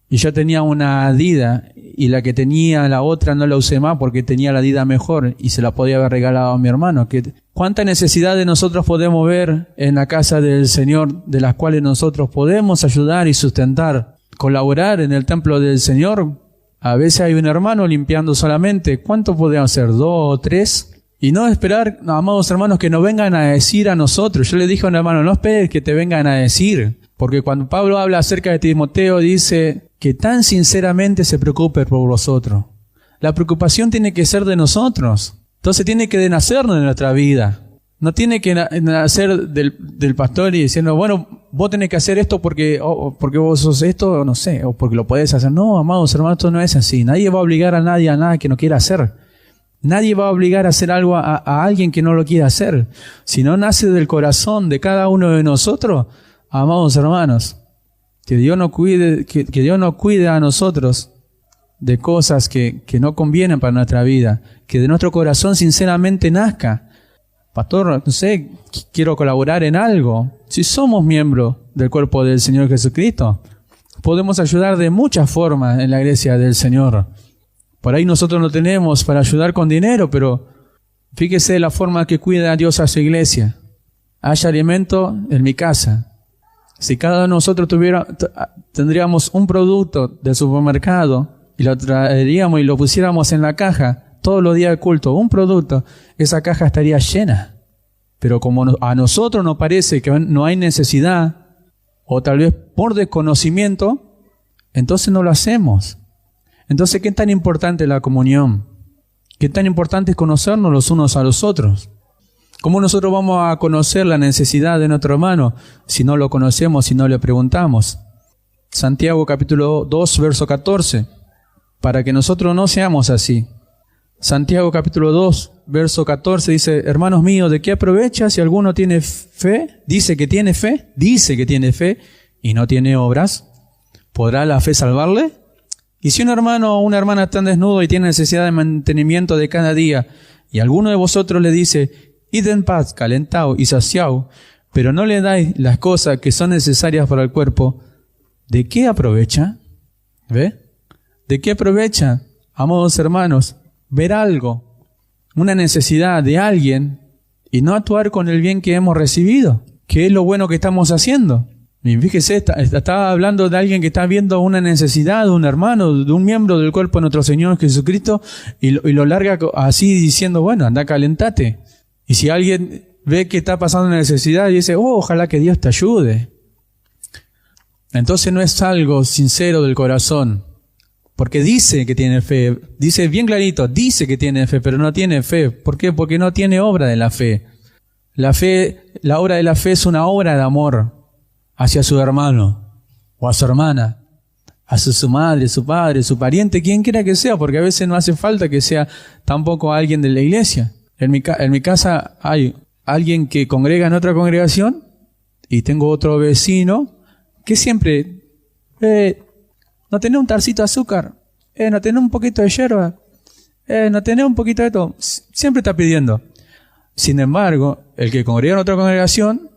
y yo tenía una Adidas y la que tenía la otra no la usé más porque tenía la Adidas mejor y se la podía haber regalado a mi hermano? ¿Cuánta necesidad de nosotros podemos ver en la casa del Señor, de las cuales nosotros podemos ayudar y sustentar, colaborar en el templo del Señor? A veces hay un hermano limpiando solamente. ¿Cuánto podemos hacer? 2 o 3. Y no esperar, amados hermanos, que nos vengan a decir a nosotros. Yo le dije a un hermano, no esperes que te vengan a decir. Porque cuando Pablo habla acerca de Timoteo, dice que tan sinceramente se preocupe por vosotros. La preocupación tiene que ser de nosotros. Entonces tiene que nacer de nuestra vida. No tiene que nacer del pastor y diciendo, bueno, vos tenés que hacer esto porque vos sos esto, no sé, o porque lo podés hacer. No, amados hermanos, esto no es así. Nadie va a obligar a nadie a nada que no quiera hacer. Nadie va a obligar a hacer algo a alguien que no lo quiera hacer. Si no nace del corazón de cada uno de nosotros, amados hermanos, que Dios nos cuide, que Dios nos cuide a nosotros de cosas que no convienen para nuestra vida. Que de nuestro corazón sinceramente nazca. Pastor, no sé, quiero colaborar en algo. Si somos miembros del cuerpo del Señor Jesucristo, podemos ayudar de muchas formas en la iglesia del Señor. Por ahí nosotros no tenemos para ayudar con dinero, pero fíjese la forma que cuida Dios a su iglesia. Hay alimento en mi casa. Si cada uno de nosotros tendríamos un producto del supermercado y lo traeríamos y lo pusiéramos en la caja todos los días de culto, un producto, esa caja estaría llena. Pero como a nosotros nos parece que no hay necesidad, o tal vez por desconocimiento, entonces no lo hacemos. Entonces, ¿qué tan importante es la comunión? ¿Qué tan importante es conocernos los unos a los otros? ¿Cómo nosotros vamos a conocer la necesidad de nuestro hermano si no lo conocemos, si no le preguntamos? Santiago capítulo 2, verso 14. Para que nosotros no seamos así. Santiago capítulo 2, verso 14 dice, hermanos míos, ¿de qué aprovecha si alguno tiene fe? Dice que tiene fe y no tiene obras. ¿Podrá la fe salvarle? Y si un hermano o una hermana están desnudos y tiene necesidad de mantenimiento de cada día, y alguno de vosotros le dice, id en paz, calentaos y saciaos, pero no le dais las cosas que son necesarias para el cuerpo, ¿de qué aprovecha? ¿Ve? ¿De qué aprovecha, amados hermanos, ver algo, una necesidad de alguien, y no actuar con el bien que hemos recibido? ¿Qué es lo bueno que estamos haciendo? Y fíjese, estaba hablando de alguien que está viendo una necesidad de un hermano, de un miembro del cuerpo de nuestro Señor Jesucristo, y lo larga así diciendo, bueno, anda, calentate. Y si alguien ve que está pasando una necesidad y dice, ojalá que Dios te ayude. Entonces no es algo sincero del corazón, porque dice que tiene fe, dice bien clarito, dice que tiene fe, pero no tiene fe. ¿Por qué? Porque no tiene obra de la fe. La obra de la fe es una obra de amor hacia su hermano o a su hermana, hacia su madre, su padre, su pariente, quien quiera que sea, porque a veces no hace falta que sea tampoco alguien de la iglesia. En mi casa hay alguien que congrega en otra congregación y tengo otro vecino que siempre, no tenés un tarcito de azúcar, no tenés un poquito de yerba, no tenés un poquito de todo, siempre está pidiendo. Sin embargo, el que congrega en otra congregación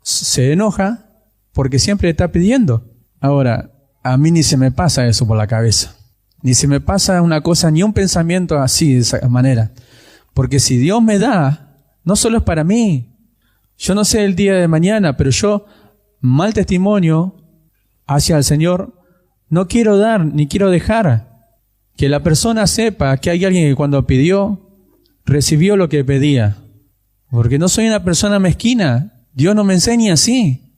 se enoja porque siempre está pidiendo. Ahora, a mí ni se me pasa eso por la cabeza. Ni se me pasa una cosa, ni un pensamiento así, de esa manera. Porque si Dios me da, no solo es para mí. Yo no sé el día de mañana, pero yo, mal testimonio hacia el Señor, no quiero dar ni quiero dejar. Que la persona sepa que hay alguien que cuando pidió, recibió lo que pedía. Porque no soy una persona mezquina. Dios no me enseña así.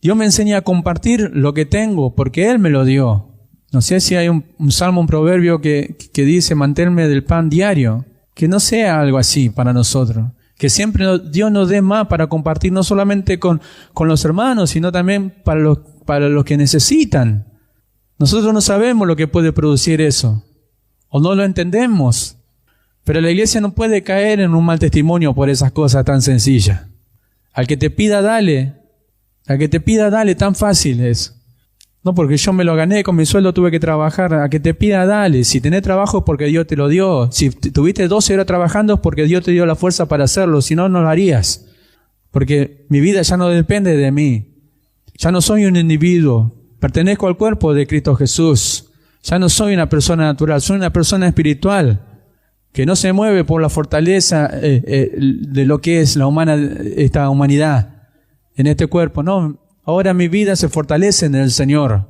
Dios me enseña a compartir lo que tengo, porque Él me lo dio. No sé si hay un salmo, un proverbio que dice, manténme del pan diario. Que no sea algo así para nosotros. Que siempre Dios nos dé más para compartir, no solamente con los hermanos, sino también para los que necesitan. Nosotros no sabemos lo que puede producir eso. O no lo entendemos. Pero la iglesia no puede caer en un mal testimonio por esas cosas tan sencillas. Al que te pida, dale. Al que te pida, dale. Tan fácil es. No porque yo me lo gané, con mi sueldo tuve que trabajar. A que te pida, dale. Si tenés trabajo es porque Dios te lo dio. Si tuviste 12 horas trabajando es porque Dios te dio la fuerza para hacerlo. Si no, no lo harías. Porque mi vida ya no depende de mí. Ya no soy un individuo. Pertenezco al cuerpo de Cristo Jesús. Ya no soy una persona natural, soy una persona espiritual que no se mueve por la fortaleza de lo que es esta humanidad en este cuerpo. No, ahora mi vida se fortalece en el Señor.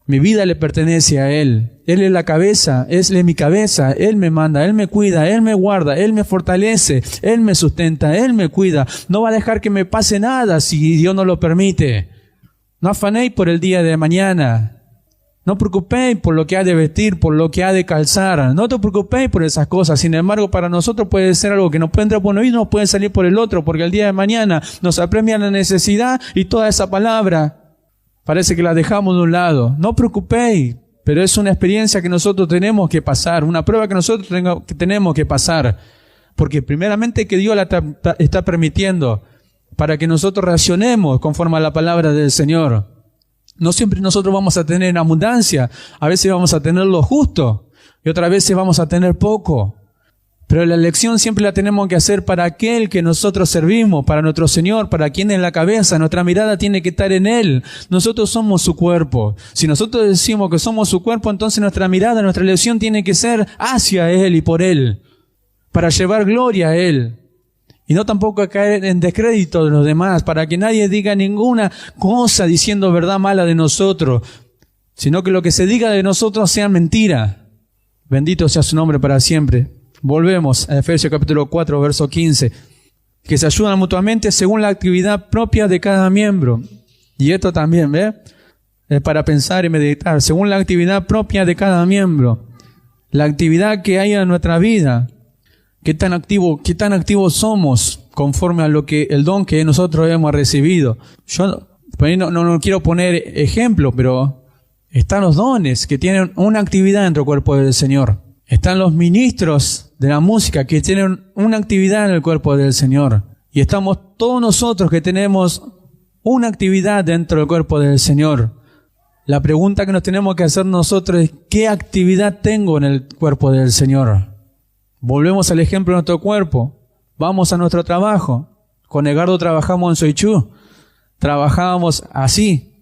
Mi vida le pertenece a Él. Él es la cabeza, Él es mi cabeza. Él me manda, Él me cuida, Él me guarda, Él me fortalece, Él me sustenta, Él me cuida. No va a dejar que me pase nada si Dios no lo permite. No afanéis por el día de mañana. No preocupéis por lo que ha de vestir, por lo que ha de calzar. No te preocupéis por esas cosas. Sin embargo, para nosotros puede ser algo que nos puede entrar por un oído y nos puede salir por el otro, porque el día de mañana nos apremia la necesidad y toda esa palabra parece que la dejamos de un lado. No preocupéis, pero es una experiencia que nosotros tenemos que pasar, una prueba que nosotros tenemos que pasar, porque primeramente que Dios la está permitiendo para que nosotros reaccionemos conforme a la palabra del Señor. No siempre nosotros vamos a tener abundancia, a veces vamos a tener lo justo y otras veces vamos a tener poco. Pero la elección siempre la tenemos que hacer para aquel que nosotros servimos, para nuestro Señor, para quien es la cabeza. Nuestra mirada tiene que estar en Él. Nosotros somos su cuerpo. Si nosotros decimos que somos su cuerpo, entonces nuestra mirada, nuestra elección tiene que ser hacia Él y por Él, para llevar gloria a Él. Y no tampoco caer en descrédito de los demás, para que nadie diga ninguna cosa diciendo verdad mala de nosotros, sino que lo que se diga de nosotros sea mentira. Bendito sea su nombre para siempre. Volvemos a Efesios capítulo 4, verso 15. Que se ayudan mutuamente según la actividad propia de cada miembro. Y esto también, ¿ve? Es para pensar y meditar. Según la actividad propia de cada miembro. La actividad que hay en nuestra vida. ¿Qué tan activos somos conforme a el don que nosotros hemos recibido? Yo no quiero poner ejemplo, pero están los dones que tienen una actividad dentro del cuerpo del Señor. Están los ministros de la música que tienen una actividad en el cuerpo del Señor. Y estamos todos nosotros que tenemos una actividad dentro del cuerpo del Señor. La pregunta que nos tenemos que hacer nosotros es, ¿qué actividad tengo en el cuerpo del Señor? Volvemos al ejemplo de nuestro cuerpo. Vamos a nuestro trabajo. Con Edgardo trabajamos en Soichú. Trabajábamos así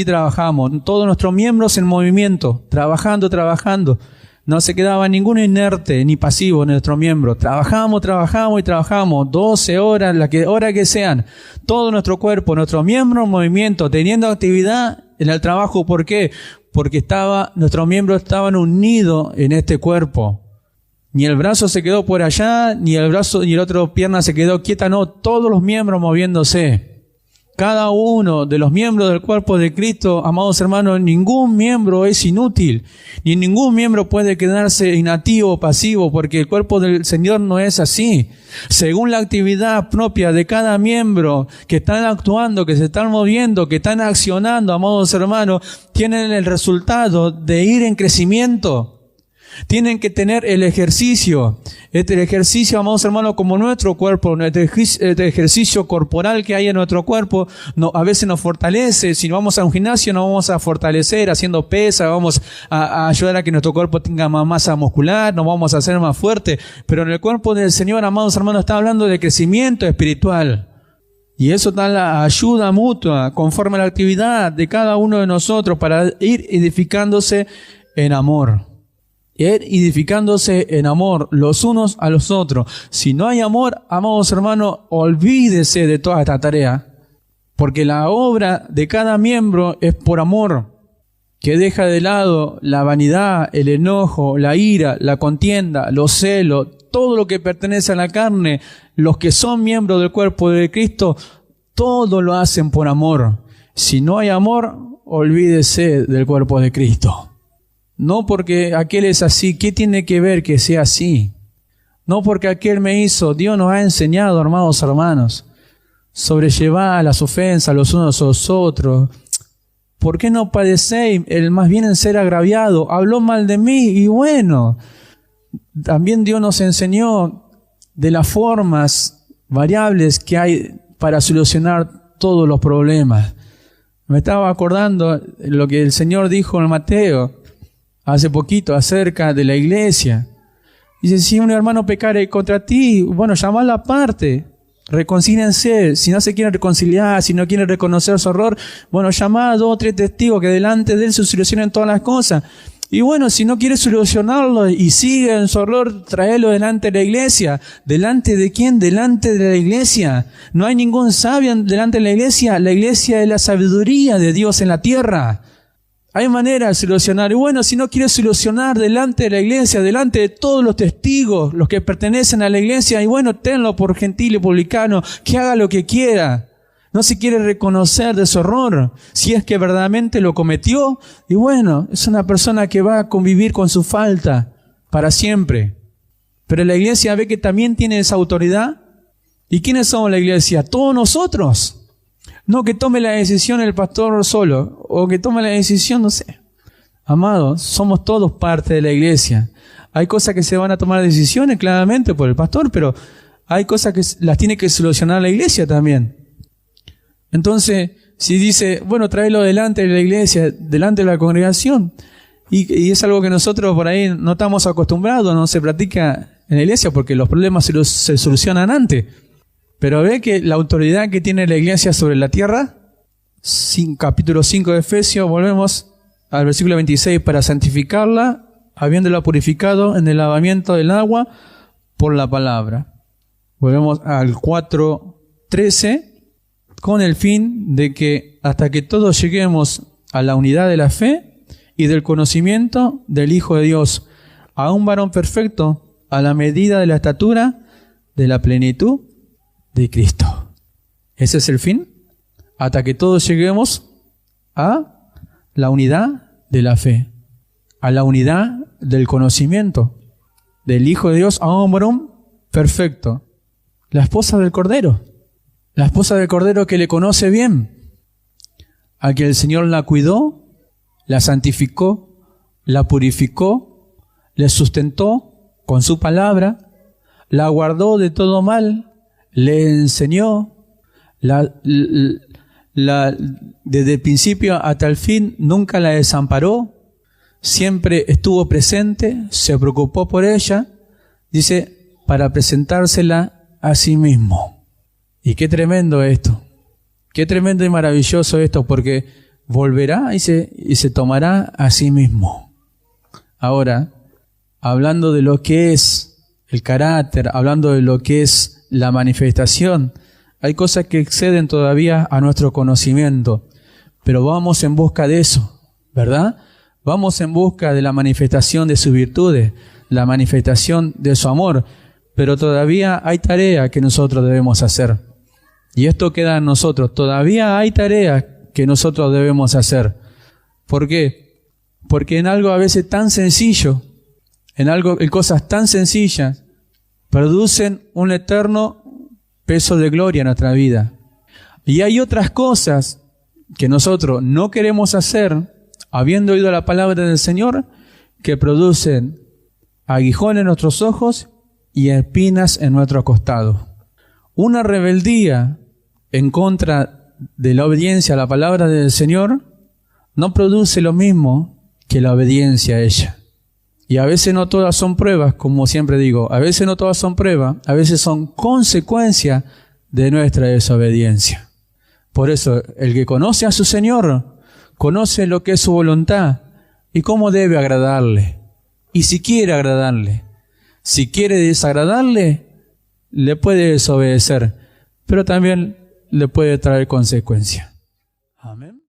trabajamos. Todos nuestros miembros en movimiento. Trabajando. No se quedaba ninguno inerte ni pasivo en nuestro miembro. Trabajamos. 12 horas, hora que sean. Todo nuestro cuerpo, nuestros miembros en movimiento, teniendo actividad en el trabajo. ¿Por qué? Porque nuestros miembros estaban unidos en este cuerpo. Ni el brazo se quedó por allá, ni el brazo ni la otra pierna se quedó quieta, no, todos los miembros moviéndose. Cada uno de los miembros del cuerpo de Cristo, amados hermanos, ningún miembro es inútil, ni ningún miembro puede quedarse inactivo o pasivo, porque el cuerpo del Señor no es así. Según la actividad propia de cada miembro que están actuando, que se están moviendo, que están accionando, amados hermanos, tienen el resultado de ir en crecimiento. Tienen que tener el ejercicio. El ejercicio, amados hermanos, como nuestro cuerpo, este ejercicio corporal que hay en nuestro cuerpo, a veces nos fortalece. Si vamos a un gimnasio, nos vamos a fortalecer haciendo pesas, vamos a ayudar a que nuestro cuerpo tenga más masa muscular, nos vamos a hacer más fuerte. Pero en el cuerpo del Señor, amados hermanos, está hablando de crecimiento espiritual. Y eso da la ayuda mutua, conforme a la actividad de cada uno de nosotros, para ir edificándose en amor. edificándose en amor los unos a los otros. Si no hay amor, amados hermanos, olvídese de toda esta tarea, porque la obra de cada miembro es por amor, que deja de lado la vanidad, el enojo, la ira, la contienda, los celos, todo lo que pertenece a la carne. Los que son miembros del cuerpo de Cristo, todo lo hacen por amor. Si no hay amor, olvídese del cuerpo de Cristo. No porque aquel es así, ¿qué tiene que ver que sea así? No porque aquel me hizo. Dios nos ha enseñado, amados hermanos, sobrellevar las ofensas los unos a los otros. ¿Por qué no padecéis el más bien en ser agraviado? Habló mal de mí y bueno, también Dios nos enseñó de las formas variables que hay para solucionar todos los problemas. Me estaba acordando lo que el Señor dijo en Mateo hace poquito acerca de la iglesia. Dice, si un hermano pecare contra ti, bueno, llamala aparte, reconcíliense. Si no se quieren reconciliar, si no quieren reconocer su error, bueno, llamá a 2 o 3 testigos que delante de él se solucionen todas las cosas. Y bueno, si no quiere solucionarlo y sigue en su error, tráelo delante de la iglesia. ¿Delante de quién? Delante de la iglesia. No hay ningún sabio delante de la iglesia. La iglesia es la sabiduría de Dios en la tierra. Hay manera de solucionar. Y bueno, si no quiere solucionar delante de la iglesia, delante de todos los testigos, los que pertenecen a la iglesia, y bueno, tenlo por gentil y publicano, que haga lo que quiera. No se quiere reconocer de su error, si es que verdaderamente lo cometió, y bueno, es una persona que va a convivir con su falta para siempre. Pero la iglesia ve que también tiene esa autoridad. ¿Y quiénes somos la iglesia? Todos nosotros. No que tome la decisión el pastor solo, o que tome la decisión, no sé. Amados, somos todos parte de la iglesia. Hay cosas que se van a tomar decisiones claramente por el pastor, pero hay cosas que las tiene que solucionar la iglesia también. Entonces, si dice, bueno, tráelo delante de la iglesia, delante de la congregación, y es algo que nosotros por ahí no estamos acostumbrados, no se practica en la iglesia porque los problemas se solucionan antes. Pero ve que la autoridad que tiene la iglesia sobre la tierra, capítulo 5 de Efesios, volvemos al versículo 26, para santificarla, habiéndola purificado en el lavamiento del agua por la palabra. Volvemos al 4:13, con el fin de que hasta que todos lleguemos a la unidad de la fe y del conocimiento del Hijo de Dios, a un varón perfecto, a la medida de la estatura de la plenitud de Cristo. Ese es el fin, hasta que todos lleguemos a la unidad de la fe, a la unidad del conocimiento del Hijo de Dios, a un varón perfecto, la esposa del Cordero. La esposa del Cordero que le conoce bien, a que el Señor la cuidó, la santificó, la purificó, le sustentó con su palabra, la guardó de todo mal, le enseñó, desde el principio hasta el fin nunca la desamparó, siempre estuvo presente, se preocupó por ella, dice, para presentársela a sí mismo. Y qué tremendo esto, qué tremendo y maravilloso esto, porque volverá y se tomará a sí mismo. Ahora, hablando de lo que es el carácter, hablando de lo que es la manifestación, hay cosas que exceden todavía a nuestro conocimiento, pero vamos en busca de eso, ¿verdad? Vamos en busca de la manifestación de sus virtudes, la manifestación de su amor, pero todavía hay tarea que nosotros debemos hacer. Y esto queda en nosotros. Todavía hay tareas que nosotros debemos hacer. ¿Por qué? Porque en algo a veces tan sencillo, en cosas tan sencillas, producen un eterno peso de gloria en nuestra vida. Y hay otras cosas que nosotros no queremos hacer, habiendo oído la palabra del Señor, que producen aguijones en nuestros ojos y espinas en nuestro costado. Una rebeldía en contra de la obediencia a la palabra del Señor no produce lo mismo que la obediencia a ella. Y a veces no todas son pruebas, como siempre digo, a veces no todas son pruebas, a veces son consecuencia de nuestra desobediencia. Por eso, el que conoce a su Señor, conoce lo que es su voluntad y cómo debe agradarle. y si quiere agradarle. Si quiere desagradarle, le puede desobedecer, pero también le puede traer consecuencias. Amén.